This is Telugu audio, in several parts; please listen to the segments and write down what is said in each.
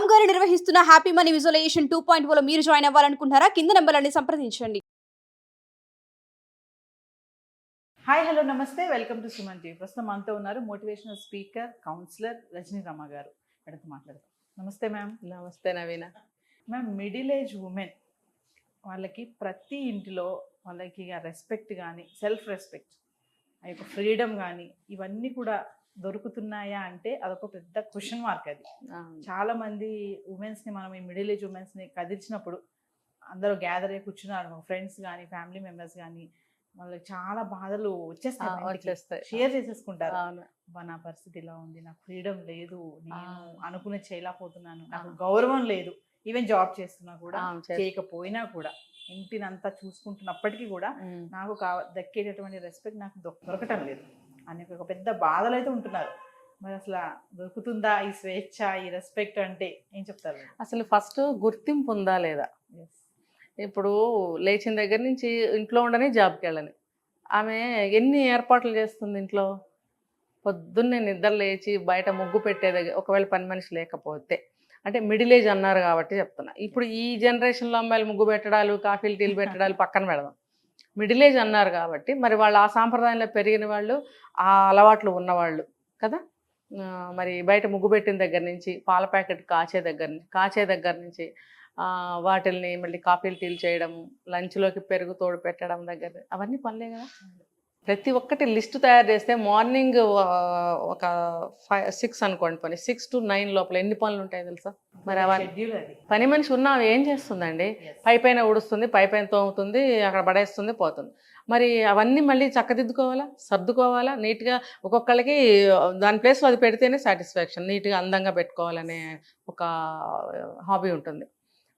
రామ్ గారు నిర్వహిస్తున్న హ్యాపీ మనీ విజువలైజేషన్ 2.0 లో మీరు జాయిన్ అవ్వాలనుకుంటున్నారా? కింద నంబర్లని సంప్రదించండి. హాయ్ హలో నమస్తే వెల్కమ్ టు సుమన్ టీవీ. ప్రస్తుతం మనతో ఉన్నారు motivational speaker counsellor Rajani Rama గారు. మేడంతో మాట్లాడదాం. నమస్తే మ్యామ్. నమస్తే Naveena. Ma'am, middle age women వాళ్ళకి ప్రతి ఇంటిలో వాళ్ళకి రెస్పెక్ట్ కానీ సెల్ఫ్ రెస్పెక్ట్ ఆ యొక్క ఫ్రీడమ్ కానీ ఇవన్నీ కూడా దొరుకుతున్నాయా అంటే అదొక పెద్ద క్వశ్చన్ మార్క్. అది చాలా మంది ఉమెన్స్ని మనం ఈ మిడిల్ ఏజ్ ఉమెన్స్ని కదిలిచినప్పుడు అందరూ గ్యాదర్ అయ్యి కూర్చున్నారు, ఫ్రెండ్స్ కానీ ఫ్యామిలీ మెంబర్స్ కానీ, వాళ్ళకి చాలా బాధలు వచ్చేస్తాయి, షేర్ చేసేసుకుంటారు. నా పరిస్థితి ఇలా ఉంది, నాకు ఫ్రీడమ్ లేదు, నేను అనుకునే చేయలేకపోతున్నాను, నాకు గౌరవం లేదు, ఈవెన్ జాబ్ చేస్తున్నా కూడా చేయకపోయినా కూడా ఇంటినంతా చూసుకుంటున్నప్పటికీ కూడా నాకు దక్కేటటువంటి రెస్పెక్ట్ నాకు దొరకటం లేదు అనే ఒక పెద్ద బాధలు అయితే ఉంటున్నారు. మరి అసలు దొరుకుతుందా ఈ స్వేచ్ఛ, ఈ రెస్పెక్ట్ అంటే ఏం చెప్తారు? అసలు ఫస్ట్ గుర్తింపు ఉందా లేదా? ఇప్పుడు లేచిన దగ్గర నుంచి ఇంట్లో ఉండని జాబ్కి వెళ్ళని ఆమె ఎన్ని ఏర్పాట్లు చేస్తుంది ఇంట్లో. పొద్దున్నే నిద్ర లేచి బయట ముగ్గు పెట్టే దగ్గర ఒకవేళ పని మనిషి లేకపోతే, అంటే మిడిల్ ఏజ్ అన్నారు కాబట్టి చెప్తున్నా. ఇప్పుడు ఈ జనరేషన్లో అమ్మాయిలు ముగ్గు పెట్టడాలు, కాఫీలు టీలు పెట్టడాలు పక్కన పెడదాం. మిడిల్ ఏజ్ అన్నారు కాబట్టి మరి వాళ్ళు ఆ సాంప్రదాయంలో పెరిగిన వాళ్ళు, ఆ అలవాట్లు ఉన్నవాళ్ళు కదా. మరి బయట ముగ్గు పెట్టిన దగ్గర నుంచి పాల ప్యాకెట్ కాచే దగ్గర నుంచి వాటిల్ని మళ్ళీ కాఫీలు టీలు చేయడం, లంచ్లోకి పెరుగు తోడు పెట్టడం దగ్గర, అవన్నీ పనులే కదా. ప్రతి ఒక్కటి లిస్టు తయారు చేస్తే మార్నింగ్ ఒక 6 అనుకోండి, పని 6 to 9 లోపల ఎన్ని పనులు ఉంటాయి తెలుసా? మరి అవన్నీ పని మనిషి ఉన్నా ఏం చేస్తుందండి? పైపైన ఉడుస్తుంది, పైపైన తోముతుంది, అక్కడ పడేస్తుంది, పోతుంది. మరి అవన్నీ మళ్ళీ చక్కదిద్దుకోవాలా, సర్దుకోవాలా నీట్గా. ఒక్కొక్కళ్ళకి దాని ప్లేస్లో అది పెడితేనే సాటిస్ఫాక్షన్. నీట్గా అందంగా పెట్టుకోవాలనే ఒక హాబీ ఉంటుంది.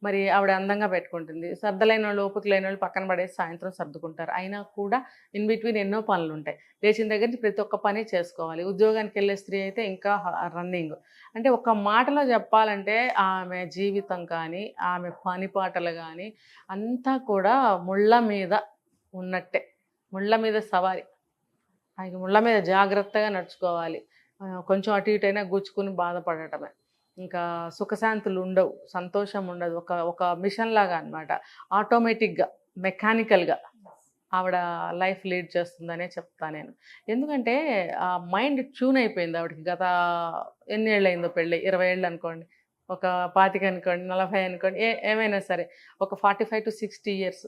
మరి ఆవిడ అందంగా పెట్టుకుంటుంది. సర్దలేని వాళ్ళు, ఓపిక లేని వాళ్ళు పక్కన పడేసి సాయంత్రం సర్దుకుంటారు. అయినా కూడా ఇన్ బిట్వీన్ ఎన్నో పనులు ఉంటాయి. లేచిన దగ్గర నుంచి ప్రతి ఒక్క పని చేసుకోవాలి. ఉద్యోగానికి వెళ్ళే స్త్రీ అయితే ఇంకా రన్నింగ్. అంటే ఒక మాటలో చెప్పాలంటే ఆమె జీవితం కానీ, ఆమె పని పాటలు కానీ అంతా కూడా ముళ్ళ మీద ఉన్నట్టే. ముళ్ళ మీద సవారి. ఆయన ముళ్ళ మీద జాగ్రత్తగా నడుచుకోవాలి. కొంచెం అటు ఇటు అయినా గుచ్చుకుని బాధపడటమే. ఇంకా సుఖశాంతులు ఉండవు, సంతోషం ఉండదు. ఒక మిషన్ లాగా అనమాట. ఆటోమేటిక్గా, మెకానికల్గా ఆవిడ లైఫ్ లీడ్ చేస్తుందనే చెప్తాను నేను. ఎందుకంటే ఆ మైండ్ ట్యూన్ అయిపోయింది ఆవిడకి. గత ఎన్ని ఏళ్ళు అయిందో పెళ్ళి? 20 ఏళ్ళు అనుకోండి, ఒక 25 అనుకోండి, 40 అనుకోండి, ఏమైనా సరే ఒక 45 to 60 years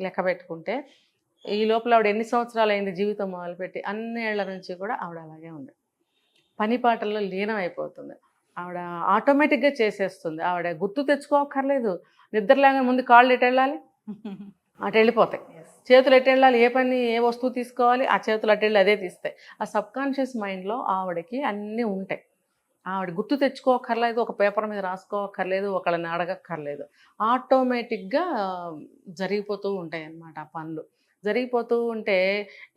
లెక్క పెట్టుకుంటే ఈ లోపల ఆవిడ ఎన్ని సంవత్సరాలు అయింది జీవితం మొదలుపెట్టి? అన్ని ఏళ్ల నుంచి కూడా ఆవిడ అలాగే ఉంది. పని పాటల్లో లీనం అయిపోతుంది. ఆవిడ ఆటోమేటిక్గా చేసేస్తుంది. ఆవిడ గుర్తు తెచ్చుకోక్కర్లేదు. నిద్రలాగా ముందు కాళ్ళు ఎటు వెళ్ళాలి, అటు వెళ్ళిపోతాయి. చేతులు ఎటు వెళ్ళాలి, ఏ పని ఏ వస్తువు తీసుకోవాలి, ఆ చేతులు అటు వెళ్ళి అదే తీస్తాయి. ఆ సబ్కాన్షియస్ మైండ్లో ఆవిడకి అన్నీ ఉంటాయి. ఆవిడ గుర్తు తెచ్చుకోక్కర్లేదు, ఒక పేపర్ మీద రాసుకోక్కర్లేదు, ఒకళ్ళని అడగక్కర్లేదు. ఆటోమేటిక్గా జరిగిపోతూ ఉంటాయి అన్నమాట ఆ పనులు. జరిగిపోతూ ఉంటే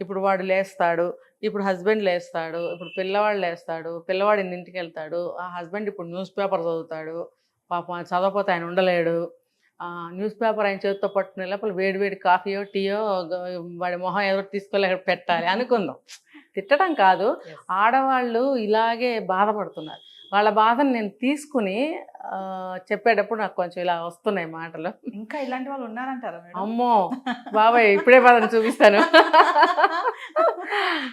ఇప్పుడు వాడు లేస్తాడు, ఇప్పుడు హస్బెండ్ లేస్తాడు, ఇప్పుడు పిల్లవాడు లేస్తాడు, పిల్లవాడు ఇంటికి వెళ్తాడు, ఆ హస్బెండ్ ఇప్పుడు న్యూస్ పేపర్ చదువుతాడు. పాపం చదవకపోతే ఆయన ఉండలేడు. న్యూస్ పేపర్ ఆయన చేతితో పట్టుకునే లోపల వేడివేడి కాఫీయో టీయో వాడి మొహం ఎవరు తీసుకోలేక పెట్టాలి అనుకుందాం. తిట్టడం కాదు, ఆడవాళ్ళు ఇలాగే బాధపడుతున్నారు. వాళ్ళ బాధను నేను తీసుకుని చెప్పేటప్పుడు నాకు కొంచెం ఇలా వస్తున్నాయి మాటలు. ఇంకా ఇలాంటి వాళ్ళు ఉన్నారంటారా? అమ్మో బాబాయ్, ఇప్పుడే బాధను చూపిస్తాను.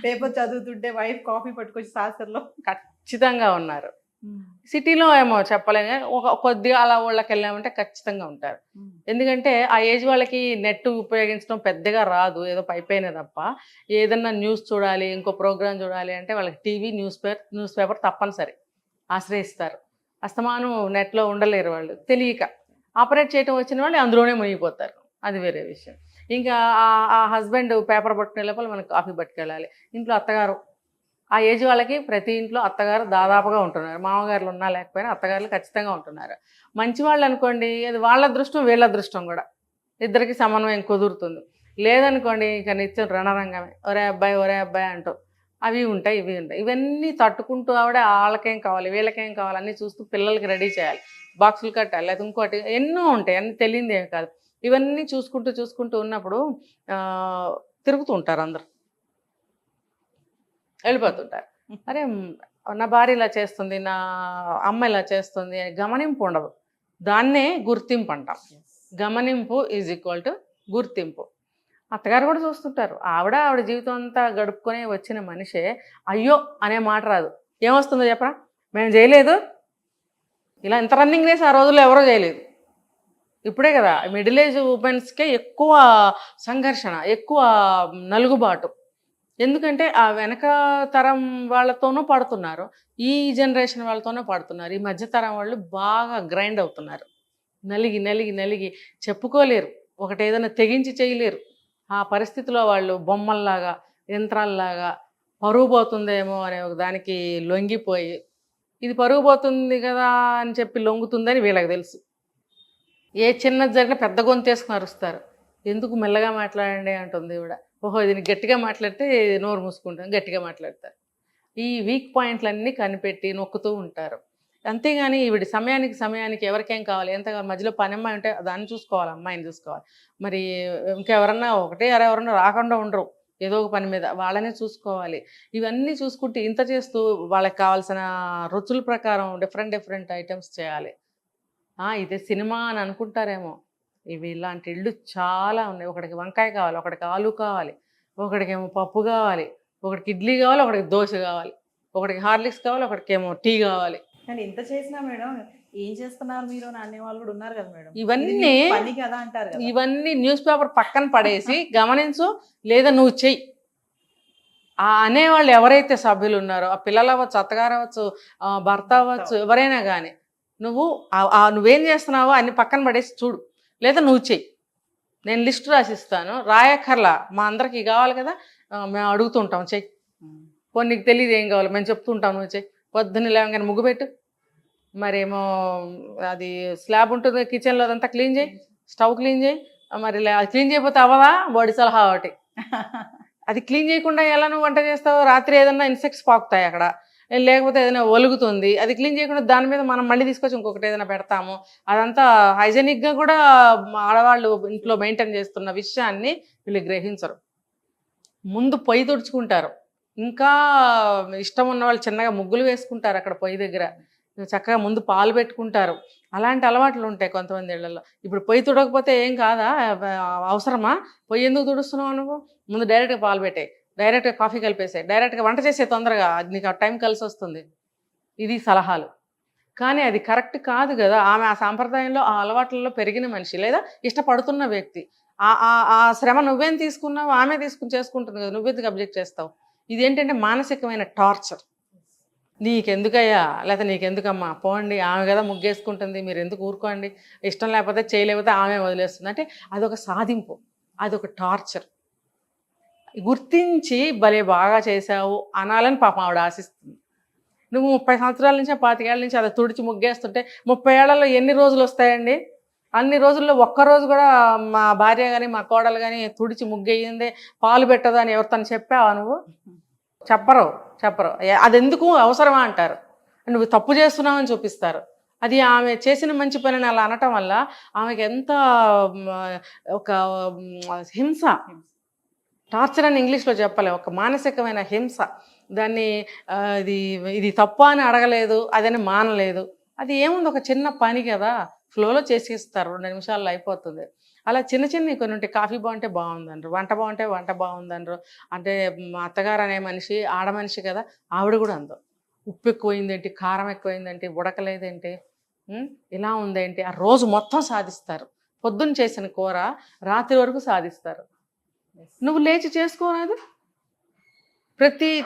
పేపర్ చదువుతుంటే వైఫ్ కాఫీ పట్టుకొచ్చి సాసర్లో ఖచ్చితంగా ఉన్నారు. సిటీలో ఏమో చెప్పలేము, కొద్దిగా అలా ఊళ్ళకి వెళ్ళామంటే ఖచ్చితంగా ఉంటారు. ఎందుకంటే ఆ ఏజ్ వాళ్ళకి నెట్ ఉపయోగించడం పెద్దగా రాదు, ఏదో పైపైన తప్ప. ఏదన్నా న్యూస్ చూడాలి, ఇంకో ప్రోగ్రామ్ చూడాలి అంటే వాళ్ళకి టీవీ, న్యూస్ పేపర్ తప్పనిసరి ఆశ్రయిస్తారు. అస్తమానం నెట్లో ఉండలేరు వాళ్ళు. తెలియక ఆపరేట్ చేయటం వచ్చిన వాళ్ళు అందులోనే మునిగిపోతారు, అది వేరే విషయం. ఇంకా ఆ హస్బెండ్ పేపర్ పట్టుకునే లోపల మనకు కాఫీ పట్టుకెళ్ళాలి. ఇంట్లో అత్తగారు, ఆ ఏజ్ వాళ్ళకి ప్రతి ఇంట్లో అత్తగారు దాదాపుగా ఉంటున్నారు. మామగారులు ఉన్నా లేకపోయినా అత్తగారులు ఖచ్చితంగా ఉంటున్నారు. మంచి వాళ్ళు అనుకోండి, అది వాళ్ళ అదృష్టం వీళ్ళ అదృష్టం కూడా, ఇద్దరికి సమన్వయం కుదురుతుంది. లేదనుకోండి ఇక నిత్యం రణరంగమే, ఒరే అబ్బాయి అంటూ అవి ఉంటాయి, ఇవి ఉంటాయి. ఇవన్నీ తట్టుకుంటూ ఆవిడ వాళ్ళకేం కావాలి, వీళ్ళకేం కావాలి అన్నీ చూస్తూ పిల్లలకి రెడీ చేయాలి, బాక్సులు కట్టాలి, లేదా ఇంకోటి ఎన్నో ఉంటాయి, అన్నీ తెలియదు ఏం కాదు. ఇవన్నీ చూసుకుంటూ ఉన్నప్పుడు తిరుగుతూ ఉంటారు, అందరు వెళ్ళిపోతుంటారు. అరే నా భార్య ఇలా చేస్తుంది, నా అమ్మ ఇలా చేస్తుంది అని గమనింపు ఉండదు. దాన్నే గుర్తింపు అంటాం. గమనింపు ఈజ్ ఈక్వల్ టు గుర్తింపు. అత్తగారు కూడా చూస్తుంటారు. ఆవిడ జీవితం అంతా గడుపుకొని వచ్చిన మనిషే అయ్యో అనే మాట రాదు. ఏమొస్తుందో చెప్పరా, మేము చేయలేదు, ఇలా ఇంత రన్నింగ్ రేస్ ఆ రోజుల్లో ఎవరో చేయలేదు. ఇప్పుడే కదా మిడిల్ ఏజ్ ఉమెన్స్కే ఎక్కువ సంఘర్షణ, ఎక్కువ నలుగుబాటు. ఎందుకంటే ఆ వెనక తరం వాళ్ళతోనూ పడుతున్నారు, ఈ జనరేషన్ వాళ్ళతోనూ పడుతున్నారు. ఈ మధ్యతరం వాళ్ళు బాగా గ్రైండ్ అవుతున్నారు. నలిగి నలిగి నలిగి చెప్పుకోలేరు, ఒకటి ఏదైనా తెగించి చేయలేరు. ఆ పరిస్థితిలో వాళ్ళు బొమ్మల్లాగా, యంత్రాల్లాగా పరువు పోతుందేమో అనే ఒక దానికి లొంగిపోయి, ఇది పరుగు పోతుంది కదా అని చెప్పి లొంగుతుందని వీళ్ళకి తెలుసు. ఏ చిన్నది జరిగినా పెద్ద గొంతేసుకుని అరుస్తారు. ఎందుకు మెల్లగా మాట్లాడండి అంటుంది ఈవిడ. ఓహో ఇది గట్టిగా మాట్లాడితే నోరు మూసుకుంటాం, గట్టిగా మాట్లాడతారు. ఈ వీక్ పాయింట్లన్నీ కనిపెట్టి నొక్కుతూ ఉంటారు. అంతేగాని ఈవిడ సమయానికి ఎవరికేం కావాలి, ఎంత మధ్యలో పని అమ్మాయి ఉంటే దాన్ని చూసుకోవాలి, అమ్మాయిని చూసుకోవాలి. మరి ఇంకెవరన్నా ఎవరన్నా రాకుండా ఉండరు ఏదో ఒక పని మీద, వాళ్ళనే చూసుకోవాలి. ఇవన్నీ చూసుకుంటే ఇంత చేస్తూ వాళ్ళకి కావాల్సిన రుచుల ప్రకారం డిఫరెంట్ ఐటమ్స్ చేయాలి. ఇదే సినిమా అని అనుకుంటారేమో, ఇవి ఇలాంటి ఇళ్ళు చాలా ఉన్నాయి. ఒకడికి వంకాయ కావాలి, ఒకడికి ఆలు కావాలి, ఒకడికేమో పప్పు కావాలి, ఒకడికి ఇడ్లీ కావాలి, ఒకడికి దోశ కావాలి, ఒకడికి హార్లిక్స్ కావాలి, ఒకడికేమో టీ కావాలి. కానీ ఇంత చేసినా మేడం ఏం చేస్తున్నారు మీరు అని అనేవాళ్ళు కూడా ఉన్నారు కదా మేడం. ఇవన్నీ పని కదా అంటారు కదా. ఇవన్నీ న్యూస్ పేపర్ పక్కన పడేసి గమనించు, లేదా నువ్వు చెయ్యి. ఆ అనేవాళ్ళు ఎవరైతే సభ్యులు ఉన్నారో, ఆ పిల్లలు అవ్వచ్చు, అత్తగారు అవ్వచ్చు, భర్త అవ్వచ్చు, ఎవరైనా కానీ నువ్వేం చేస్తున్నావో అన్ని పక్కన పడేసి చూడు, లేదా నువ్వు చెయ్యి. నేను లిస్ట్ రాసిస్తాను, రాయక్కర్లా, మా అందరికి కావాలి కదా, మేము అడుగుతుంటాం చెయ్యి. పోనీ నీకు తెలియదు ఏం కావాలి, మేము చెప్తుంటాం, నువ్వు చెయ్యి. పొద్దున్న లేవగానే ముగ్గు పెట్టు, మరేమో అది స్లాబ్ ఉంటుంది కిచెన్లో, అదంతా క్లీన్ చేయి, స్టవ్ క్లీన్ చేయి. మరి అది క్లీన్ చేయకపోతే అవ్వదా, బాడీ సలహా ఒకటి. అది క్లీన్ చేయకుండా ఎలా నువ్వు వంట చేస్తావు? రాత్రి ఏదన్నా ఇన్సెక్ట్స్ పాకుతాయి అక్కడ, లేకపోతే ఏదైనా ఒలుగుతుంది, అది క్లీన్ చేయకుండా దాని మీద మనం మళ్ళీ తీసుకొచ్చి ఇంకొకటి ఏదైనా పెడతాము. అదంతా హైజెనిక్గా కూడా ఆడవాళ్ళు ఇంట్లో మెయింటైన్ చేస్తున్న విషయాన్ని వీళ్ళు గ్రహించరు. ముందు పొయ్యి తుడుచుకుంటారు, ఇంకా ఇష్టం ఉన్న వాళ్ళు చిన్నగా ముగ్గులు వేసుకుంటారు అక్కడ పొయ్యి దగ్గర, చక్కగా ముందు పాలు పెట్టుకుంటారు. అలాంటి అలవాట్లు ఉంటాయి కొంతమంది ఇళ్లలో. ఇప్పుడు పొయ్యి తుడకపోతే ఏం కాదా, అవసరమా, పొయ్యి ఎందుకు తుడుస్తున్నావు నువ్వు? ముందు డైరెక్ట్గా పాలు పెట్టాయి, డైరెక్ట్గా కాఫీ కలిపేసాయి, డైరెక్ట్గా వంట చేసే తొందరగా, అది నీకు ఆ టైం కలిసి వస్తుంది. ఇది సలహాలు. కానీ అది కరెక్ట్ కాదు కదా. ఆమె ఆ సాంప్రదాయంలో, ఆ అలవాట్లలో పెరిగిన మనిషి, లేదా ఇష్టపడుతున్న వ్యక్తి. ఆ శ్రమ నువ్వేం తీసుకున్నావు, ఆమె చేసుకుంటుంది కదా, నువ్వెందుకు అబ్జెక్ట్ చేస్తావు? ఇదేంటంటే మానసికమైన టార్చర్. నీకెందుకయ్యా, లేకపోతే నీకెందుకమ్మా, పోండి, ఆమె కదా ముగ్గేసుకుంటుంది, మీరు ఎందుకు ఊరుకోండి, ఇష్టం లేకపోతే చేయలేకపోతే ఆమె వదిలేస్తుంది. అంటే అదొక సాధింపు, అదొక టార్చర్. గుర్తించి భలే బాగా చేసావు అనాలని పాపం ఆవిడ ఆశిస్తుంది. నువ్వు 30 సంవత్సరాల నుంచి 25 ఏళ్ళ నుంచి అది తుడిచి ముగ్గేస్తుంటే 30 ఏళ్లలో ఎన్ని రోజులు వస్తాయండి? అన్ని రోజుల్లో ఒక్కరోజు కూడా మా భార్య కానీ మా కోడలు కానీ తుడిచి ముగ్గేయిందే, పాలు పెట్టదా అని ఎవరితోని చెప్పావా నువ్వు? చెప్పరు. అది ఎందుకు అవసరమా అంటారు. నువ్వు తప్పు చేస్తున్నావని చూపిస్తారు. అది ఆమె చేసిన మంచి పనిని అలా అనటం వల్ల ఆమెకి ఎంత ఒక హింస, టార్చర్ అని ఇంగ్లీష్లో చెప్పలే, ఒక మానసికమైన హింస. దాన్ని ఇది తప్ప అని అడగలేదు, అదని మానలేదు. అది ఏముంది, ఒక చిన్న పని కదా, ఫ్లోలో చేసేస్తారు, 2 నిమిషాల్లో అయిపోతుంది. అలా చిన్న కొన్ని ఉంటాయి. కాఫీ బాగుంటే బాగుందనరు, వంట బాగుంటే వంట బాగుందనరు. అంటే మా అత్తగారు అనే మనిషి ఆడ మనిషి కదా, ఆవిడ కూడా అందో, ఉప్పు ఎక్కువైందేంటి, కారం ఎక్కువైందేంటి, ఉడకలేదేంటి, ఇలా ఉందేంటి, ఆ రోజు మొత్తం సాధిస్తారు. పొద్దున్న చేసిన కూర రాత్రి వరకు సాధిస్తారు. నువ్వు లేచి చేసుకోరాదు.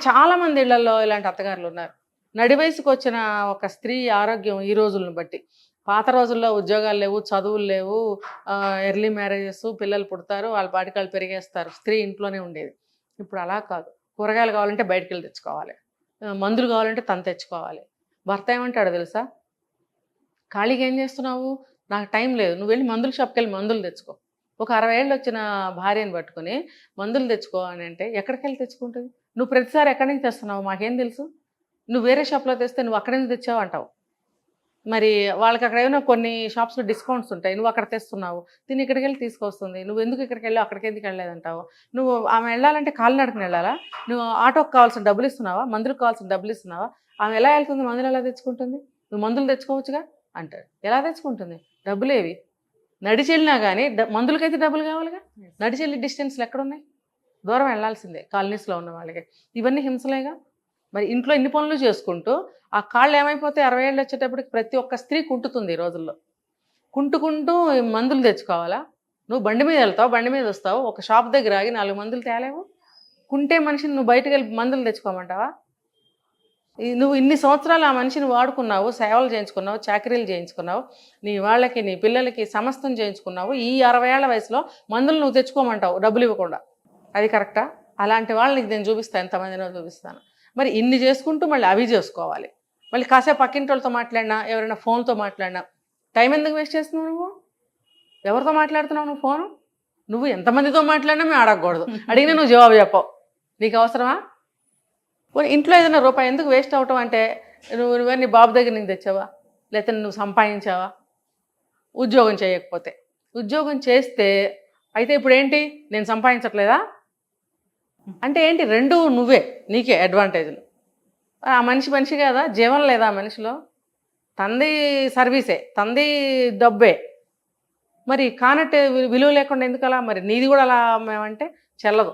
చాలామంది ఇళ్లలో ఇలాంటి అత్తగారులు ఉన్నారు. నడి వయసుకు వచ్చిన ఒక స్త్రీ ఆరోగ్యం ఈ రోజులను బట్టి, పాత రోజుల్లో ఉద్యోగాలు లేవు, చదువులు లేవు, ఎర్లీ మ్యారేజెస్, పిల్లలు పుడతారు, వాళ్ళ పాటికాళ్ళు పెరిగేస్తారు, స్త్రీ ఇంట్లోనే ఉండేది. ఇప్పుడు అలా కాదు. కూరగాయలు కావాలంటే బయటికి వెళ్ళి తెచ్చుకోవాలి, మందులు కావాలంటే తను తెచ్చుకోవాలి. భర్త ఏమంటాడు తెలుసా, ఖాళీగా ఏం చేస్తున్నావు, నాకు టైం లేదు, నువ్వు వెళ్ళి మందుల షాప్కి వెళ్ళి మందులు తెచ్చుకో. ఒక 60 ఏళ్ళు వచ్చిన భార్యను పట్టుకుని మందులు తెచ్చుకో అని అంటే ఎక్కడికి వెళ్ళి తెచ్చుకుంటుంది? నువ్వు ప్రతిసారి ఎక్కడి నుంచి తెస్తున్నావు మాకేం తెలుసు, నువ్వు వేరే షాప్లో తెస్తే నువ్వు అక్కడి నుంచి తెచ్చావు అంటావు. మరి వాళ్ళకి అక్కడ ఏమైనా కొన్ని షాప్స్లో డిస్కౌంట్స్ ఉంటాయి, నువ్వు అక్కడ తెస్తున్నావు, తిని ఇక్కడికి వెళ్ళి తీసుకొస్తుంది, నువ్వు ఎందుకు ఇక్కడికి వెళ్ళావు, అక్కడికి ఎందుకు వెళ్ళలేదంటావు. నువ్వు ఆమె వెళ్ళాలంటే కాలినడకని వెళ్ళాలా? నువ్వు ఆటోకి కావాల్సిన డబ్బులు ఇస్తున్నావా, మందులకు కావాల్సిన డబ్బులు ఇస్తున్నావా? ఆమె ఎలా వెళ్తుంది, మందులు ఎలా తెచ్చుకుంటుంది? నువ్వు మందులు తెచ్చుకోవచ్చుగా అంటాడు. ఎలా తెచ్చుకుంటుంది? డబ్బులేవి? నడిచి వెళ్ళినా కానీ మందులకైతే డబ్బులు కావాలిగా. నడిచి వెళ్ళి డిస్టెన్స్లు ఎక్కడున్నాయి? దూరం వెళ్ళాల్సిందే కాలనీస్లో ఉన్న వాళ్ళకి. ఇవన్నీ హింసలేగా. మరి ఇంట్లో ఇన్ని పనులు చేసుకుంటూ ఆ కాళ్ళు ఏమైపోతే 60 ఏళ్ళు వచ్చేటప్పటికి ప్రతి ఒక్క స్త్రీ కుంటుతుంది ఈ రోజుల్లో. కుంటుకుంటూ మందులు తెచ్చుకోవాలా? నువ్వు బండి మీద వెళ్తావు, బండి మీద వస్తావు, ఒక షాప్ దగ్గర ఆగి 4 మందులు తేలేవు. కుంటే మనిషిని నువ్వు బయటకు వెళ్ళి మందులు తెచ్చుకోమంటావా? నువ్వు ఇన్ని సంవత్సరాలు ఆ మనిషిని వాడుకున్నావు, సేవలు చేయించుకున్నావు, చాకరీలు చేయించుకున్నావు, నీ వాళ్ళకి నీ పిల్లలకి సమస్తం చేయించుకున్నావు. ఈ 60 ఏళ్ల వయసులో మందులు నువ్వు తెచ్చుకోమంటావు డబ్బులు ఇవ్వకుండా. అది కరెక్టా? అలాంటి వాళ్ళని నేను చూపిస్తాను, ఎంతమందినో చూపిస్తాను. మరి ఇన్ని చేసుకుంటూ మళ్ళీ అవి చేసుకోవాలి. మళ్ళీ కాసేపు పక్కింటి వాళ్ళతో మాట్లాడినా, ఎవరైనా ఫోన్తో మాట్లాడినా టైం ఎందుకు వేస్ట్ చేస్తున్నావు? నువ్వు ఎవరితో మాట్లాడుతున్నావు? నువ్వు ఫోను నువ్వు ఎంతమందితో మాట్లాడినా మేము అడగకూడదు. అడిగినా నువ్వు జవాబు చెప్పవు. నీకు అవసరమా? ఇంట్లో ఏదైనా రూపాయి ఎందుకు వేస్ట్ అవటం అంటే నువ్వు నీ బాబు దగ్గర నుంచి తెచ్చావా, లేకపోతే నువ్వు సంపాదించావా? ఉద్యోగం చేయకపోతే. ఉద్యోగం చేస్తే అయితే ఇప్పుడు ఏంటి, నేను సంపాదించట్లేదా అంటే ఏంటి? రెండు నువ్వే, నీకే అడ్వాంటేజ్లు. ఆ మనిషి కదా, జీవం లేదా మనిషిలో? తంది సర్వీసే, తంది డబ్బే. మరి కానట్టే విలువ లేకుండా ఎందుకు అలా? మరి నీది కూడా అలా మేమంటే చెల్లదు.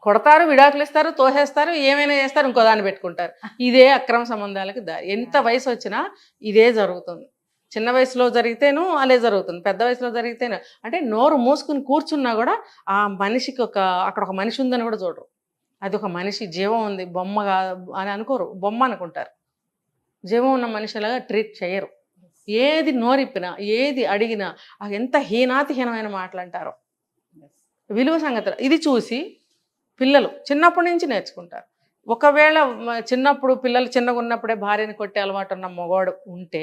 కొడతారు, విడాకులు ఇస్తారు, తోసేస్తారు, ఏమైనా చేస్తారు, ఇంకో దాన్ని పెట్టుకుంటారు. ఇదే అక్రమ సంబంధాలకు దారి. ఎంత వయసు వచ్చినా ఇదే జరుగుతుంది. చిన్న వయసులో జరిగితేనూ అదే జరుగుతుంది, పెద్ద వయసులో జరిగితేనే. అంటే నోరు మూసుకుని కూర్చున్నా కూడా ఆ మనిషికి అక్కడ ఒక మనిషి ఉందని కూడా చూడరు. అది ఒక మనిషి, జీవం ఉంది, బొమ్మగా అని అనుకోరు, బొమ్మ అనుకుంటారు. జీవం ఉన్న మనిషిలాగా ట్రీట్ చేయరు. ఏది నోరిప్పినా, ఏది అడిగినా ఎంత హీనాతిహీనమైన మాటలు అంటారో. విలువ సంగతులు ఇది చూసి పిల్లలు చిన్నప్పటి నుంచి నేర్చుకుంటారు. ఒకవేళ చిన్నప్పుడు పిల్లలు చిన్నగా ఉన్నప్పుడే భార్యని కొట్టే అలవాటు ఉన్న మగవాడు ఉంటే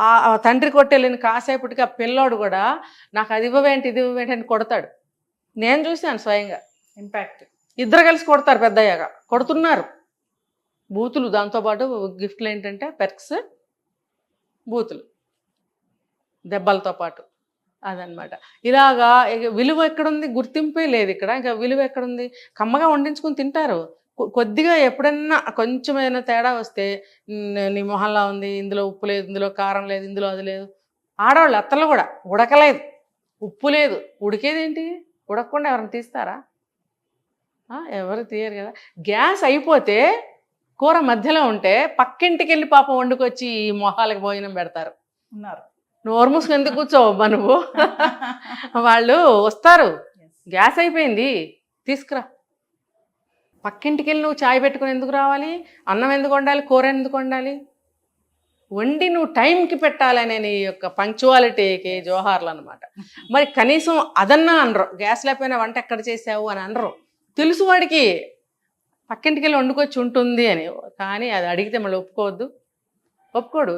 ఆ తండ్రి కొట్టేళ్ళని కాసేపటికి ఆ పిల్లోడు కూడా నాకు అది ఇవ్వవేంటి, ఇది ఇవ్వవేంటి అని కొడతాడు. నేను చూశాను స్వయంగా. ఇంపాక్ట్ ఇద్దరు కలిసి కొడతారు, పెద్దయ్యాక కొడుతున్నారు. బూతులు, దాంతోపాటు గిఫ్ట్లు ఏంటంటే పెర్క్స్, బూతులు, దెబ్బలతో పాటు. అదనమాట. ఇలాగా విలువ ఎక్కడుంది? గుర్తింపే లేదు ఇక్కడ. ఇంకా విలువ ఎక్కడుంది? కమ్మగా వండించుకుని తింటారు. కొద్దిగా ఎప్పుడన్నా కొంచెమైనా తేడా వస్తే నీ మొహంలా ఉంది, ఇందులో ఉప్పు లేదు, ఇందులో కారం లేదు, ఇందులో అది లేదు. ఆడవాళ్ళు అత్తలు కూడా ఉడకలేదు, ఉప్పు లేదు. ఉడికేదేంటి? ఉడకకుండా ఎవరైనా తీస్తారా? ఎవరు తీయరు కదా. గ్యాస్ అయిపోతే కూర మధ్యలో ఉంటే పక్కింటికి వెళ్ళి పాపం వండుకొచ్చి ఈ మొహాలకు భోజనం పెడతారు. ఉన్నారు. నోరు మూసుకు ఎందుకు కూర్చోవబ్బా నువ్వు? వాళ్ళు వస్తారు, గ్యాస్ అయిపోయింది తీసుకురా. పక్కింటికి వెళ్ళి నువ్వు చాయ్ పెట్టుకుని ఎందుకు రావాలి? అన్నం ఎందుకు వండాలి? కూర ఎందుకు వండాలి? వండి నువ్వు టైంకి పెట్టాలనే నీ యొక్క పంక్చువాలిటీకి జోహార్లు అనమాట. మరి కనీసం అదన్నా అనరు. గ్యాస్ లేకపోయినా వంట ఎక్కడ చేసావు అని అనరు. తెలుసు వాడికి పక్కింటికి వెళ్ళి వండుకొచ్చి ఉంటుంది అని. కానీ అది అడిగితే మళ్ళీ ఒప్పుకోడు.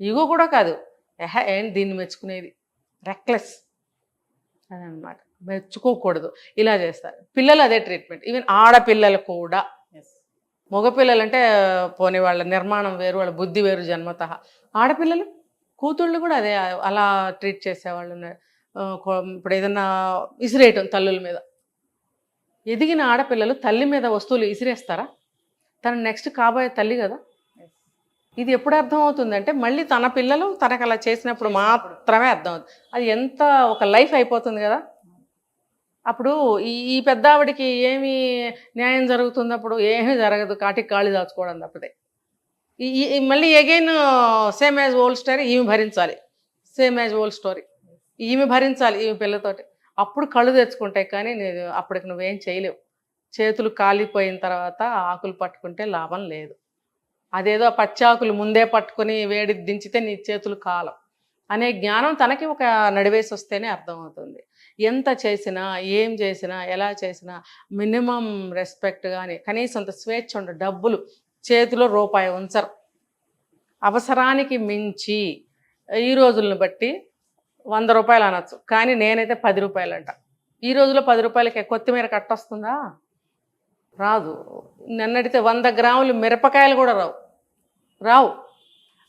ఈగో కూడా కాదు, ఏంటి దీన్ని మెచ్చుకునేది, రెక్లెస్ అదనమాట. మెచ్చుకోకూడదు, ఇలా చేస్తారు పిల్లలు. అదే ట్రీట్మెంట్. ఈవెన్ ఆడపిల్లలు కూడా. మగపిల్లలు అంటే పోనీ వాళ్ళ నిర్మాణం వేరు, వాళ్ళ బుద్ధి వేరు జన్మతః. ఆడపిల్లలు, కూతుళ్ళు కూడా అదే అలా ట్రీట్ చేసేవాళ్ళు ఉన్నారు. ఇప్పుడు ఏదన్నా ఇసిరేయటం తల్లుల మీద. ఎదిగిన ఆడపిల్లలు తల్లి మీద వస్తువులు ఇసిరేస్తారా? తన నెక్స్ట్ కాబోయే తల్లి కదా. ఇది ఎప్పుడు అర్థమవుతుందంటే మళ్ళీ తన పిల్లలు తనకు అలా చేసినప్పుడు మాత్రమే అర్థమవుతుంది. అది ఎంత ఒక లైఫ్ అయిపోతుంది కదా. అప్పుడు ఈ పెద్ద ఆవిడికి ఏమి న్యాయం జరుగుతుంది? అప్పుడు ఏమీ జరగదు, కాటికి కాళ్ళు దాచుకోవడం తప్పదే. మళ్ళీ again same as old story, ఈమె భరించాలి. సేమ్ యాజ్ ఓల్డ్ స్టోరీ, ఈమె భరించాలి ఈమె పిల్లతోటి. అప్పుడు కళ్ళు తెచ్చుకుంటాయి. కానీ అప్పటికి నువ్వేం చేయలేవు. చేతులు కాలిపోయిన తర్వాత ఆకులు పట్టుకుంటే లాభం లేదు. అదేదో పచ్చాకులు ముందే పట్టుకుని వేడి దించితే నీ చేతులు కాలం అనే జ్ఞానం తనకి ఒక నడివేసి వస్తేనే అర్థమవుతుంది. ఎంత చేసినా, ఏం చేసినా, ఎలా చేసినా మినిమం రెస్పెక్ట్ కానీ కనీసం అంత స్వేచ్ఛ ఉండదు. డబ్బులు చేతిలో రూపాయి ఉంచరు. అవసరానికి మించి ఈ రోజులను బట్టి 100 రూపాయలు అనొచ్చు, కానీ నేనైతే 10 రూపాయలు అంట. ఈ రోజులో 10 రూపాయలకి కొత్తిమీర కట్టొస్తుందా? రాదు. నిన్నటితే 100 గ్రాములు మిరపకాయలు కూడా రావు.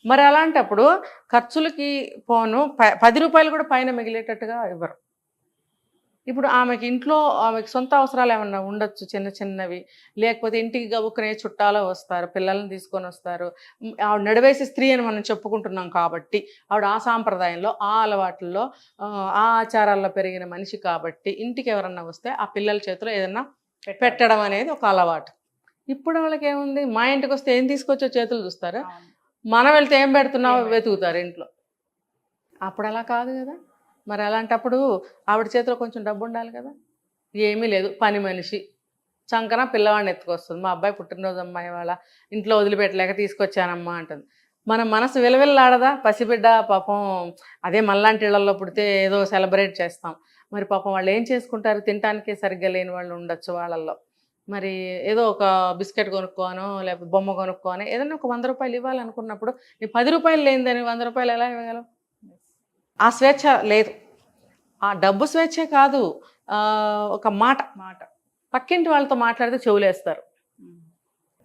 మరి అలాంటప్పుడు ఖర్చులకి పోను 10 రూపాయలు కూడా పైన మిగిలేటట్టుగా ఇవ్వరు. ఇప్పుడు ఆమెకి ఇంట్లో ఆమెకి సొంత అవసరాలు ఏమన్నా ఉండొచ్చు, చిన్న చిన్నవి. లేకపోతే ఇంటికి గబుక్కునే చుట్టాలు వస్తారు, పిల్లల్ని తీసుకొని వస్తారు. ఆవిడ నడివేసి స్త్రీ అని మనం చెప్పుకుంటున్నాం కాబట్టి, ఆవిడ ఆ సాంప్రదాయంలో, ఆ అలవాట్లలో, ఆ ఆచారాల్లో పెరిగిన మనిషి కాబట్టి, ఇంటికి ఎవరన్నా వస్తే ఆ పిల్లల చేతిలో ఏదన్నా పెట్టడం అనేది ఒక అలవాటు. ఇప్పుడు వాళ్ళకి ఏముంది, మా ఇంటికి వస్తే ఏం తీసుకొచ్చో చేతులు చూస్తారు, అవును. మనం వెళ్తే ఏం పెడుతున్నావో ఏం వెతుకుతారు ఇంట్లో. అప్పుడు అలా కాదు కదా. మరి అలాంటప్పుడు ఆవిడ చేతిలో కొంచెం డబ్బు ఉండాలి కదా. ఏమీ లేదు, పని మనిషి చంకన పిల్లవాడిని ఎత్తుకొస్తుంది. మా అబ్బాయి పుట్టినరోజు అమ్మాయి వాళ్ళ ఇంట్లో వదిలిపెట్టలేక తీసుకొచ్చానమ్మా అంటుంది. మన మనసు విలవిల్లాడదా, పసిబిడ్డ పాపం. అదే మళ్ళాంటి ఇళ్లలో పుడితే ఏదో సెలబ్రేట్ చేస్తాం. మరి పాపం వాళ్ళు ఏం చేసుకుంటారు, తినటానికే సరిగ్గా లేని వాళ్ళు ఉండొచ్చు వాళ్ళల్లో. మరి ఏదో ఒక బిస్కెట్ కొనుక్కోనో లేకపోతే బొమ్మ కొనుక్కోనో ఏదైనా ఒక 100 రూపాయలు ఇవ్వాలనుకున్నప్పుడు నీ 10 రూపాయలు లేనిదని 100 రూపాయలు ఎలా ఇవ్వగలవు? ఆ స్వేచ్ఛ లేదు. ఆ డబ్బు స్వేచ్ఛే కాదు, ఒక మాట మాట. పక్కింటి వాళ్ళతో మాట్లాడితే చెవులేస్తారు.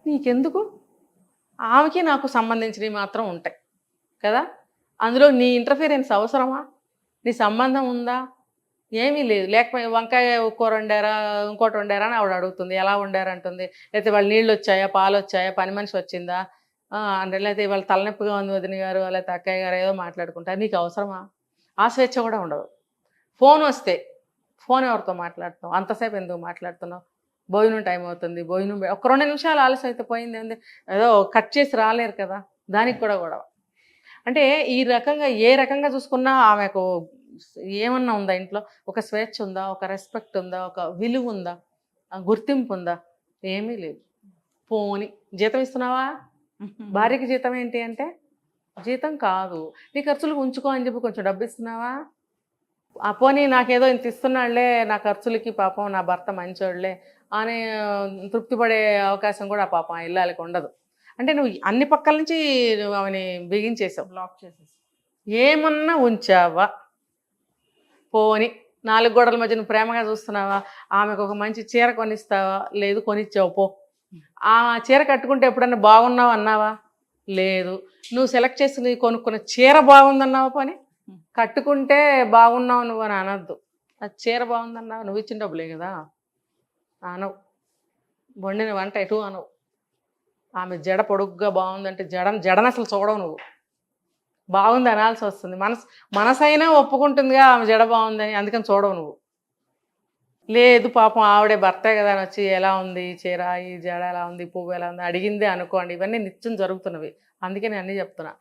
నీకెందుకు, ఆమెకి నాకు సంబంధించినవి మాత్రం ఉంటాయి కదా. అందులో నీ ఇంటర్ఫీరెన్స్ అవసరమా? నీ సంబంధం ఉందా? ఏమీ లేదు. లేకపోతే వంకాయ కూర వండారా, ఇంకోటి వండారా అని ఆవిడ అడుగుతుంది, ఎలా వండారు అంటుంది. లేకపోతే వాళ్ళు నీళ్ళు వచ్చాయా, పాలు వచ్చాయా, పని మనిషి వచ్చిందా, అంటే లేకపోతే వాళ్ళ తలనొప్పిగా ఉంది వదిన గారు లేకపోతే అక్కయ్య గారు ఏదో మాట్లాడుకుంటారు. నీకు అవసరమా? ఆ స్వేచ్ఛ కూడా ఉండదు. ఫోన్ వస్తే ఫోన్ ఎవరితో మాట్లాడుతున్నావు, అంతసేపు ఎందుకు మాట్లాడుతున్నావు, భోజనం టైం అవుతుంది, భోజనం ఒక 2 నిమిషాలు ఆలస్యం అయితే పోయింది ఏంది, ఏదో కట్ చేసి రాలేరు కదా, దానికి కూడా గొడవ. అంటే ఈ రకంగా ఏ రకంగా చూసుకున్నా ఆమెకు ఏమన్నా ఉందా ఇంట్లో, ఒక స్వేచ్ఛ ఉందా, ఒక రెస్పెక్ట్ ఉందా, ఒక విలువ ఉందా, గుర్తింపు ఉందా? ఏమీ లేదు. పోని జీతం ఇస్తున్నావా, భార్యకి జీతం ఏంటి అంటే జీతం కాదు, నీ ఖర్చులకు ఉంచుకో అని చెప్పి కొంచెం డబ్బు ఇస్తున్నావా? ఆ పోనీ నాకేదో ఇంత ఇస్తున్నాడులే నా ఖర్చులకి, పాపం నా భర్త మంచోడులే అని తృప్తి పడే అవకాశం కూడా ఆ పాపం ఆ ఇల్లాలకి ఉండదు. అంటే నువ్వు అన్ని పక్కల నుంచి నువ్వు ఆమెని బిగించేసావు, బ్లాక్ చేసేసి. ఏమన్నా ఉంచావా? పోని 4 గోడల మధ్య నువ్వు ప్రేమగా చూస్తున్నావా? ఆమెకు ఒక మంచి చీర కొనిస్తావా? లేదు, కొనిచ్చావు పో. ఆ చీర కట్టుకుంటే ఎప్పుడన్నా బాగున్నావు అన్నావా? లేదు. నువ్వు సెలెక్ట్ చేసి కొనుక్కున్న చీర బాగుందన్నావా? పోనీ కట్టుకుంటే బాగున్నావు నువ్వు అని అనద్దు. అది చీర బాగుందన్నావు, నువ్వు ఇచ్చిన డబ్బులే కదా అనవు. వండిన వంట ఎటు అనవు. ఆమె జడ పొడుగ్గా బాగుందంటే జడను అసలు చూడవు నువ్వు, బాగుంది అనాల్సి వస్తుంది. మనసైనా ఒప్పుకుంటుందిగా ఆమె జడ బాగుందని, అందుకని చూడవు నువ్వు. లేదు పాపం ఆవిడే భర్తే కదా అని వచ్చి ఎలా ఉంది చీర, ఈ జడ ఎలా ఉంది, పువ్వు ఎలా ఉంది అడిగిందే అనుకోండి. ఇవన్నీ నిత్యం జరుగుతున్నవి, అందుకే నేను అన్నీ చెప్తున్నా.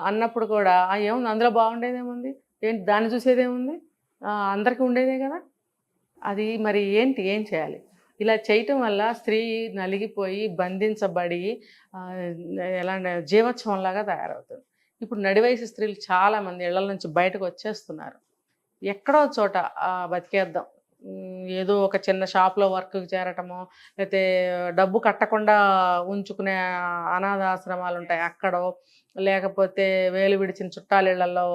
అన్నప్పుడు కూడా ఏముంది అందులో బాగుండేదేముంది, ఏంటి దాన్ని చూసేదేముంది, అందరికీ ఉండేదే కదా. అది మరి ఏంటి, ఏం చేయాలి? ఇలా చేయటం వల్ల స్త్రీ నలిగిపోయి బంధించబడి ఎలా జీవోత్సవంలాగా తయారవుతుంది. ఇప్పుడు నడివయసు స్త్రీలు చాలామంది ఇళ్ల నుంచి బయటకు వచ్చేస్తున్నారు. ఎక్కడో చోట బతికేద్దాం, ఏదో ఒక చిన్న షాప్లో వర్క్కి చేరటమో, లేకపోతే డబ్బు కట్టకుండా ఉంచుకునే అనాథ ఆశ్రమాలు ఉంటాయి అక్కడో, లేకపోతే వేలు విడిచిన చుట్టాలిళ్లలో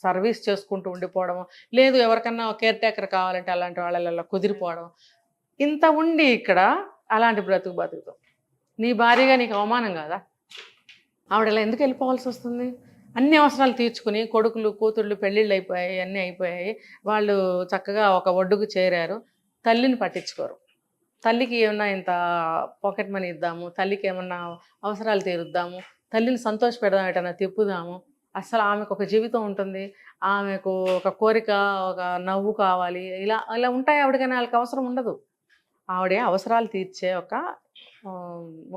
సర్వీస్ చేసుకుంటూ ఉండిపోవడము, లేదు ఎవరికన్నా కేర్ టేకర్ కావాలంటే అలాంటి వాళ్ళ కుదిరిపోవడం. ఇంత ఉండి ఇక్కడ అలాంటి బతుకుతాం. నీ భార్యగా నీకు అవమానం కాదా? ఆవిడ ఇలా ఎందుకు వెళ్ళిపోవాల్సి వస్తుంది? అన్ని అవసరాలు తీర్చుకుని కొడుకులు కూతుళ్ళు పెళ్ళిళ్ళు అయిపోయాయి, అన్నీ అయిపోయాయి, వాళ్ళు చక్కగా ఒక ఒడ్డుకు చేరారు. తల్లిని పట్టించుకోరు. తల్లికి ఏమన్నా ఇంత పాకెట్ మనీ ఇద్దాము, తల్లికి ఏమన్నా అవసరాలు తీరుద్దాము, తల్లిని సంతోష పెడదాం, ఎటన్నా తిప్పుదాము. అసలు ఆమెకు ఒక జీవితం ఉంటుంది, ఆమెకు ఒక కోరిక, ఒక నవ్వు కావాలి, ఇలా ఇలా ఉంటాయి ఆవిడకని వాళ్ళకి అవసరం ఉండదు. ఆవిడే అవసరాలు తీర్చే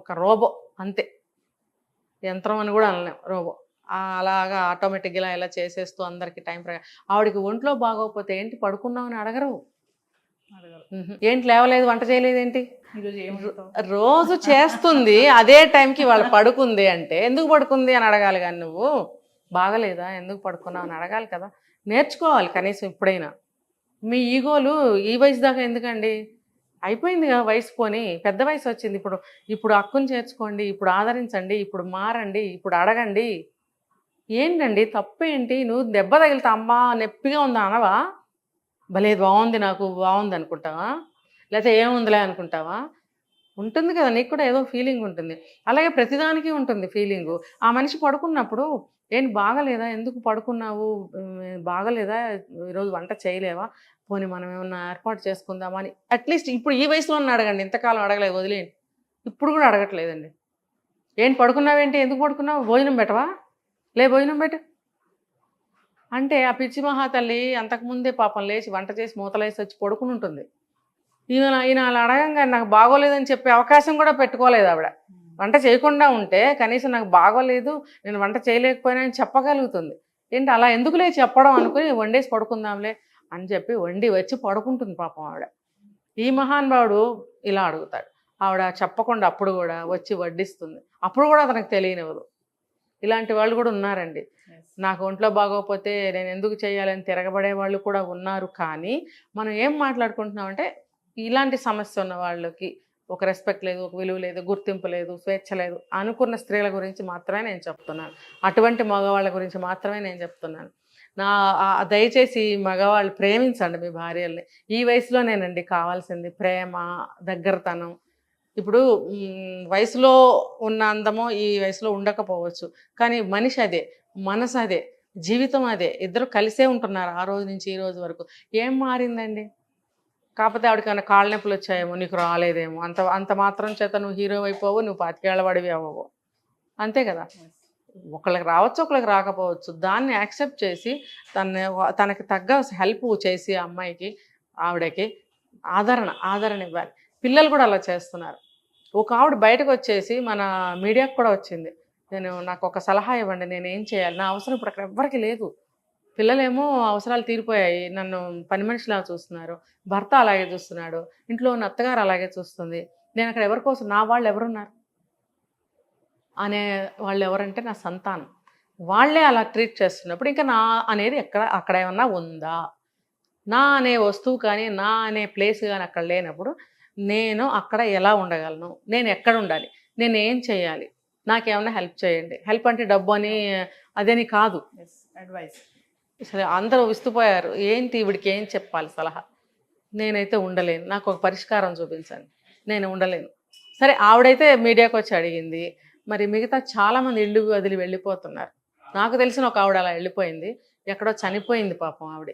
ఒక రోబో అంతే, యంత్రం అని కూడా అనలేం, రోబో. అలాగా ఆటోమేటిక్గా ఇలా చేసేస్తూ అందరికి టైం ఆవిడకి ఒంట్లో బాగోకపోతే ఏంటి పడుకున్నామని అడగరు. ఏంటి లేవలేదు, వంట చేయలేదు ఏంటి, రోజు చేస్తుంది అదే టైంకి వాళ్ళు పడుకుంది అంటే ఎందుకు పడుకుంది అని అడగాలి. కానీ నువ్వు బాగలేదా ఎందుకు పడుకున్నావు అని అడగాలి కదా. నేర్చుకోవాలి కనీసం ఇప్పుడైనా. మీ ఈగోలు ఈ వయసు దాకా ఎందుకండి, అయిపోయిందిగా వయసు, పోని పెద్ద వయసు వచ్చింది. ఇప్పుడు హక్కును చేర్చుకోండి, ఇప్పుడు ఆదరించండి, ఇప్పుడు మారండి, ఇప్పుడు అడగండి. ఏంటండి తప్పేంటి? నువ్వు దెబ్బ తగిలితే అమ్మా నొప్పిగా ఉందా అనవా? భలే బాగుంది, నాకు బాగుంది అనుకుంటావా? లేకపోతే ఏముందిలే అనుకుంటావా? ఉంటుంది కదా, నీకు కూడా ఏదో ఫీలింగ్ ఉంటుంది. అలాగే ప్రతిదానికి ఉంటుంది ఫీలింగు. ఆ మనిషి పడుకున్నప్పుడు ఏంటి బాగలేదా, ఎందుకు పడుకున్నావు, బాగలేదా, ఈరోజు వంట చేయలేవా, పోనీ మనం ఏమన్నా ఏర్పాటు చేసుకుందామని అట్లీస్ట్ ఇప్పుడు ఈ వయసులో అడగండి, ఇంతకాలం అడగలేదు, వదిలేయండి. ఇప్పుడు కూడా అడగట్లేదండి. ఏంటి పడుకున్నావేంటి, ఎందుకు పడుకున్నావు, భోజనం పెట్టవా, లే భోజనం పెట్టు అంటే ఆ పిచ్చి మహాతల్లి అంతకుముందే పాపం లేచి వంట చేసి మూతలేసి వచ్చి పడుకుని ఉంటుంది. ఈయన అలా అడగంగా నాకు బాగోలేదని చెప్పే అవకాశం కూడా పెట్టుకోలేదు ఆవిడ. వంట చేయకుండా ఉంటే కనీసం నాకు బాగోలేదు, నేను వంట చేయలేకపోయినా అని చెప్పగలుగుతుంది. ఏంటి అలా ఎందుకులే చెప్పడం అనుకుని వండేసి పడుకుందాంలే అని చెప్పి వండి వచ్చి పడుకుంటుంది పాపం ఆవిడ. ఈ మహానుభావుడు ఇలా అడుగుతాడు, ఆవిడ చెప్పకుండా అప్పుడు కూడా వచ్చి వడ్డిస్తుంది, అప్పుడు కూడా అతనికి తెలియనివ్వదు. ఇలాంటి వాళ్ళు కూడా ఉన్నారండి. నాకు ఒంట్లో బాగోకపోతే నేను ఎందుకు చేయాలని తిరగబడే వాళ్ళు కూడా ఉన్నారు. కానీ మనం ఏం మాట్లాడుకుంటున్నామంటే ఇలాంటి సమస్య ఉన్న వాళ్ళకి ఒక రెస్పెక్ట్ లేదు, ఒక విలువ లేదు, గుర్తింపు లేదు, స్వేచ్ఛ లేదు అనుకున్న స్త్రీల గురించి మాత్రమే నేను చెప్తున్నాను. అటువంటి మగవాళ్ళ గురించి మాత్రమే నేను చెప్తున్నాను. దయచేసి మగవాళ్ళు ప్రేమించండి మీ భార్యల్ని. ఈ వయసులోనేనండి కావాల్సింది ప్రేమ, దగ్గరతనం. ఇప్పుడు వయసులో ఉన్న అందమో ఈ వయసులో ఉండకపోవచ్చు, కానీ మనిషి అదే, మనసు అదే, జీవితం అదే. ఇద్దరు కలిసే ఉంటున్నారు ఆ రోజు నుంచి ఈ రోజు వరకు. ఏం మారిందండి? కాకపోతే ఆవిడకి ఏమైనా కాళ్ళ నొప్పులు వచ్చాయేమో, నీకు రాలేదేమో, అంత మాత్రం చేత నువ్వు హీరో అయిపోవు, నువ్వు 25 ఏళ్ల వాడివి అవ్వవు. అంతే కదా. ఒకళ్ళకి రావచ్చు, ఒకళ్ళకి రాకపోవచ్చు. దాన్ని యాక్సెప్ట్ చేసి తనకి తగ్గ హెల్ప్ చేసి అమ్మాయికి, ఆవిడకి ఆదరణ ఇవ్వాలి. పిల్లలు కూడా అలా చేస్తున్నారు. ఒక ఆవిడ బయటకు వచ్చేసి మన మీడియాకు కూడా వచ్చింది, నాకు ఒక సలహా ఇవ్వండి, నేనేం చేయాలి, నా అవసరం ఇప్పుడు అక్కడ ఎవ్వరికి లేదు. పిల్లలేమో అవసరాలు తీరిపోయాయి, నన్ను పని మనిషిలా చూస్తున్నారు, భర్త అలాగే చూస్తున్నాడు, ఇంట్లో ఉన్న అత్తగారు అలాగే చూస్తుంది, నేను అక్కడ ఎవరి కోసం, నా వాళ్ళు ఎవరున్నారు అనే వాళ్ళు ఎవరంటే నా సంతానం. వాళ్ళే అలా ట్రీట్ చేస్తున్నప్పుడు ఇంకా నా అనేది అక్కడ ఏమన్నా ఉందా? నా అనే వస్తువు కానీ, నా అనే ప్లేస్ కానీ అక్కడ లేనప్పుడు నేను అక్కడ ఎలా ఉండగలను, నేను ఎక్కడ ఉండాలి, నేను ఏం చేయాలి, నాకేమన్నా హెల్ప్ చేయండి. హెల్ప్ అంటే డబ్బు అని అదేని కాదు, అడ్వైస్. సరే అందరూ విస్తుపోయారు, ఏంటి ఈవిడికి ఏం చెప్పాలి సలహా. నేనైతే ఉండలేను, నాకు ఒక పరిష్కారం చూపించండి, నేను ఉండలేను. సరే ఆవిడైతే మీడియాకి వచ్చి అడిగింది, మరి మిగతా చాలామంది ఇల్లు వదిలి వెళ్ళిపోతున్నారు. నాకు తెలిసిన ఒక ఆవిడ అలా వెళ్ళిపోయింది, ఎక్కడో చనిపోయింది పాపం ఆవిడ.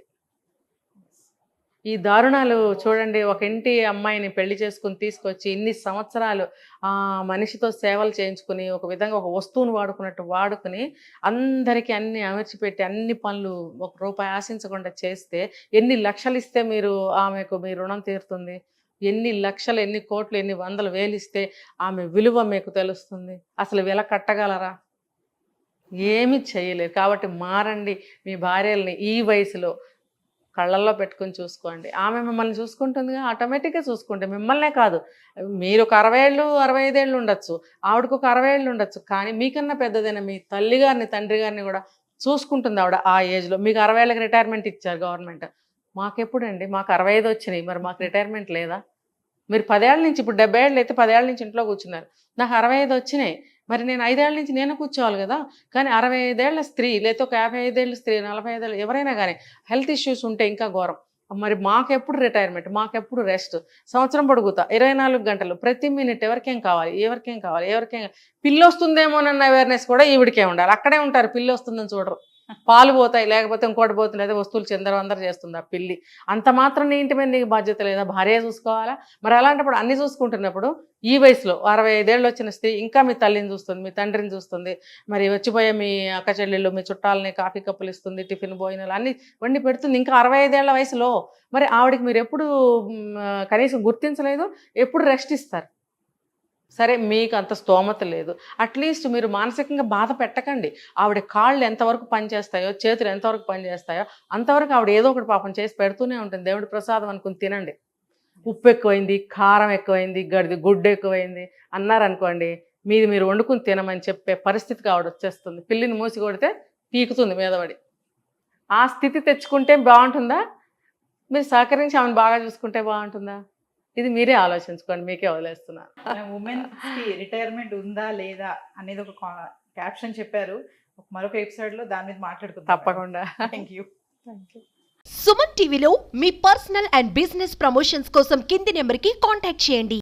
ఈ దారుణాలు చూడండి. ఒక ఇంటి అమ్మాయిని పెళ్లి చేసుకుని తీసుకొచ్చి ఇన్ని సంవత్సరాలు ఆ మనిషితో సేవలు చేయించుకుని ఒక విధంగా ఒక వస్తువును వాడుకున్నట్టు వాడుకుని అందరికీ అన్ని అమర్చిపెట్టి అన్ని పనులు ₹1 ఆశించకుండా చేస్తే ఎన్ని లక్షలు ఇస్తే ఆమెకు మీ రుణం తీరుతుంది? ఎన్ని లక్షలు, ఎన్ని కోట్లు, ఎన్ని వందల వేలు ఇస్తే ఆమె విలువ మీకు తెలుస్తుంది? అసలు వెల కట్టగలరా? ఏమీ చేయలేరు. కాబట్టి మారండి. మీ భార్యల్ని ఈ వయసులో కళ్ళల్లో పెట్టుకుని చూసుకోండి. ఆమె మిమ్మల్ని చూసుకుంటుందిగా, ఆటోమేటిక్గా చూసుకుంటే మిమ్మల్నే కాదు, మీరు ఒక 60 ఏళ్ళు 65 ఏళ్ళు ఉండొచ్చు, ఆవిడకు ఒక 60 ఏళ్ళు ఉండొచ్చు, కానీ మీకన్నా పెద్దదైన మీ తల్లి గారిని, తండ్రి గారిని కూడా చూసుకుంటుంది ఆవిడ ఆ ఏజ్లో. మీకు 60 ఏళ్ళకి రిటైర్మెంట్ ఇచ్చారు గవర్నమెంట్, మాకెప్పుడండి? మాకు 65 వచ్చినాయి, మరి మాకు రిటైర్మెంట్ లేదా? మీరు 10 ఏళ్ళ నుంచి, ఇప్పుడు 70 ఏళ్ళు అయితే 10 ఏళ్ళ నుంచి ఇంట్లో కూర్చున్నారు, నాకు 65 వచ్చినాయి, మరి నేను 5 ఏళ్ళ నుంచి నేను కూర్చోవాలి కదా. కానీ 65 ఏళ్ల స్త్రీ, లేకపోతే ఒక 55 ఏళ్ళ స్త్రీ, 45 ఏళ్ళు ఎవరైనా కానీ హెల్త్ ఇష్యూస్ ఉంటే ఇంకా ఘోరం. మరి మాకెప్పుడు రిటైర్మెంట్, మాకెప్పుడు రెస్ట్? సంవత్సరం పొడుగుతా 24 గంటలు ప్రతి మినిట్ ఎవరికేం కావాలి, ఎవరికేం పిల్లి వస్తుందేమోనన్న అవేర్నెస్ కూడా ఈవిడికే ఉండాలి. అక్కడే ఉంటారు, పిల్లి వస్తుందని చూడరు, పాలు పోతాయి, లేకపోతే ఇంకోటి పోతుంది, లేదా వస్తువులు అందరూ చేస్తుంది ఆ పిల్లి. అంత మాత్రం నీ ఇంటి మీద నీకు బాధ్యత లేదా? భార్య చూసుకోవాలా? మరి అలాంటప్పుడు అన్ని చూసుకుంటున్నప్పుడు ఈ వయసులో 65 ఏళ్ళు వచ్చిన స్త్రీ ఇంకా మీ తల్లిని చూస్తుంది, మీ తండ్రిని చూస్తుంది, మరి వచ్చిపోయే మీ అక్క చెల్లెళ్ళు, మీ చుట్టాలని కాఫీ కప్పులు ఇస్తుంది, టిఫిన్ భోజనాలు అన్నీ వండి పెడుతుంది ఇంకా 65 ఏళ్ల వయసులో. మరి ఆవిడకి మీరు ఎప్పుడు కనీసం గుర్తించలేదు, ఎప్పుడు రెస్ట్ ఇస్తారు? సరే మీకు అంత స్తోమత లేదు, అట్లీస్ట్ మీరు మానసికంగా బాధ పెట్టకండి. ఆవిడ కాళ్ళు ఎంతవరకు పనిచేస్తాయో, చేతులు ఎంతవరకు పనిచేస్తాయో అంతవరకు ఆవిడ ఏదో ఒకటి పాపం చేసి పెడుతూనే ఉంటుంది. దేవుడి ప్రసాదం అనుకుని తినండి. ఉప్పు ఎక్కువైంది, కారం ఎక్కువైంది, గుడ్డు ఎక్కువైంది అన్నారనుకోండి, మీరు వండుకుని తినమని చెప్పే పరిస్థితికి ఆవిడ వచ్చేస్తుంది. పిల్లిని మూసి కొడితే పీకుతుంది మీదపడి. ఆ స్థితి తెచ్చుకుంటే బాగుంటుందా? మీరు సహకరించి ఆమెను బాగా చూసుకుంటే బాగుంటుందా? ఇది మీరే ఆలోచించుకోండి, మీకే వదిలేస్తున్నాను. ఉమెన్స్కి రిటైర్మెంట్ ఉందా లేదా అనేది ఒక క్యాప్షన్ చెప్పారు. మరొక ఎపిసోడ్లో దాని మీద మాట్లాడుకుందాం. తప్పకుండా. Thank you. సుమన్ టీవీలో మీ పర్సనల్ అండ్ బిజినెస్ ప్రమోషన్స్ కోసం కింది నెంబర్కి కాంటాక్ట్ చేయండి.